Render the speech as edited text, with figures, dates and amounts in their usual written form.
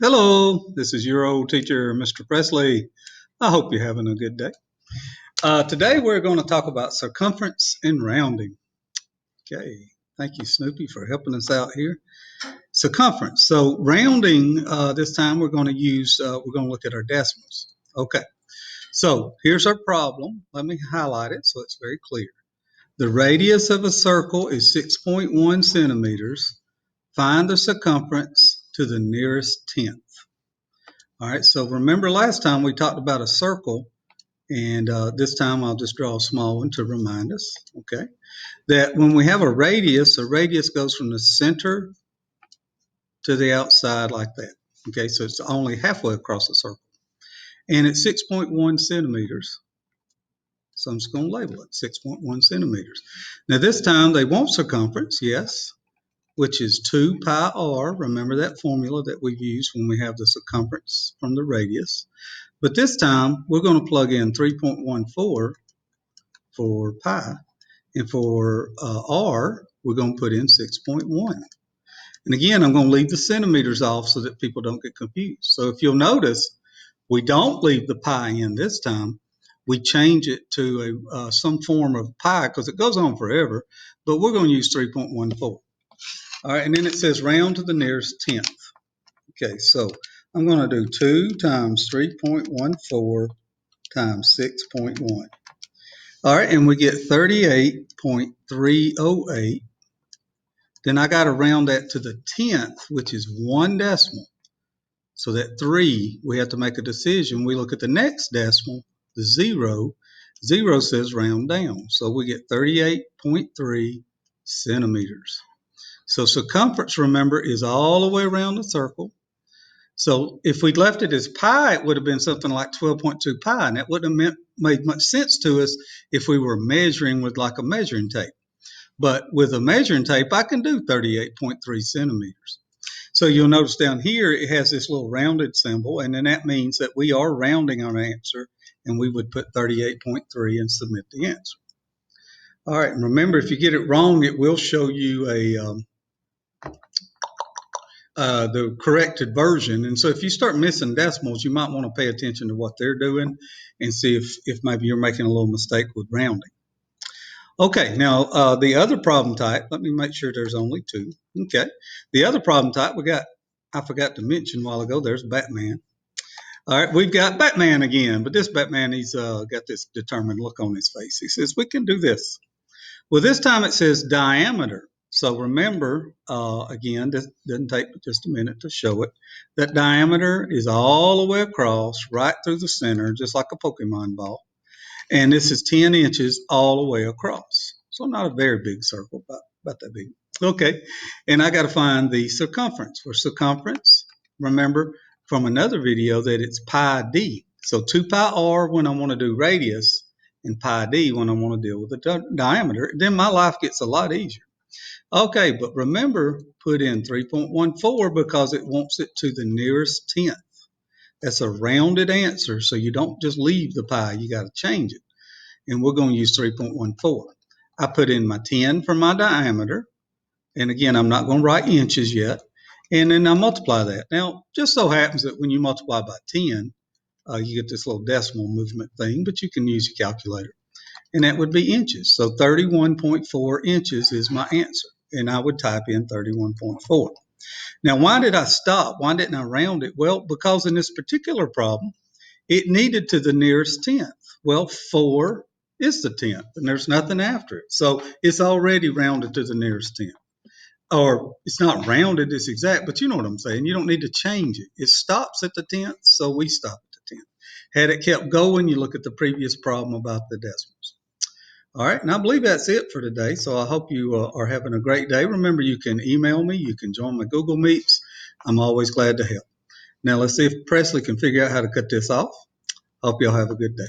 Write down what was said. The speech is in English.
Hello, this is your old teacher, Mr. Presley. I hope you're having a good day. Today we're going to talk about circumference and rounding. Okay, thank you, Snoopy, for helping us out here. Circumference. So rounding, this time we're going to look at our decimals. Okay, so here's our problem. Let me highlight it so it's very clear. The radius of a circle is 6.1 centimeters. Find the circumference to the nearest tenth. All right, so remember last time we talked about a circle, and this time I'll just draw a small one to remind us, okay, that when we have a radius goes from the center to the outside like that, okay, so it's only halfway across the circle, and it's 6.1 centimeters, so I'm just going to label it 6.1 centimeters. Now this time they want circumference, yes, which is 2 pi r. Remember that formula that we've used when we have the circumference from the radius. But this time, we're going to plug in 3.14 for pi. And for r, we're going to put in 6.1. And again, I'm going to leave the centimeters off so that people don't get confused. So if you'll notice, we don't leave the pi in this time. We change it to some form of pi because it goes on forever. But we're going to use 3.14. All right, and then it says round to the nearest tenth. Okay, so I'm going to do 2 times 3.14 times 6.1. All right, and we get 38.308. Then I got to round that to the tenth, which is one decimal. So that 3, we have to make a decision. We look at the next decimal, the 0. 0 says round down. So we get 38.3 centimeters. So circumference, remember, is all the way around the circle. So if we'd left it as pi, it would have been something like 12.2 pi, and that wouldn't have made much sense to us if we were measuring with like a measuring tape. But with a measuring tape, I can do 38.3 centimeters. So you'll notice down here, it has this little rounded symbol, and then that means that we are rounding our answer, and we would put 38.3 and submit the answer. All right, and remember, if you get it wrong, it will show you the corrected version. And so if you start missing decimals, you might want to pay attention to what they're doing and see if maybe you're making a little mistake with rounding. Okay, now the other problem type, let me make sure there's only 2. Okay, the other problem type I forgot to mention a while ago, there's Batman. All right, we've got Batman again, but this Batman, he's got this determined look on his face. He says, we can do this. Well, this time it says diameter. So remember, again, this doesn't take just a minute to show it, that diameter is all the way across, right through the center, just like a Pokemon ball. And this is 10 inches all the way across. So not a very big circle, but about that big. Okay, and I got to find the circumference. For circumference, remember from another video that it's pi d. So 2 pi r when I want to do radius, and pi d when I want to deal with the diameter. Then my life gets a lot easier. Okay, but remember, put in 3.14 because it wants it to the nearest tenth. That's a rounded answer, so you don't just leave the pi, you got to change it. And we're going to use 3.14. I put in my 10 for my diameter, and again, I'm not going to write inches yet, and then I multiply that. Now, just so happens that when you multiply by 10, you get this little decimal movement thing, but you can use your calculator. And that would be inches. So 31.4 inches is my answer. And I would type in 31.4. Now, why did I stop? Why didn't I round it? Well, because in this particular problem, it needed to the nearest tenth. Well, 4 is the tenth, and there's nothing after it. So it's already rounded to the nearest tenth. Or it's not rounded, it's exact, but you know what I'm saying. You don't need to change it. It stops at the tenth, so we stop at the tenth. Had it kept going, you look at the previous problem about the decimals. All right, and I believe that's it for today. So I hope you are having a great day. Remember, you can email me. You can join my Google Meets. I'm always glad to help. Now, let's see if Presley can figure out how to cut this off. Hope y'all have a good day.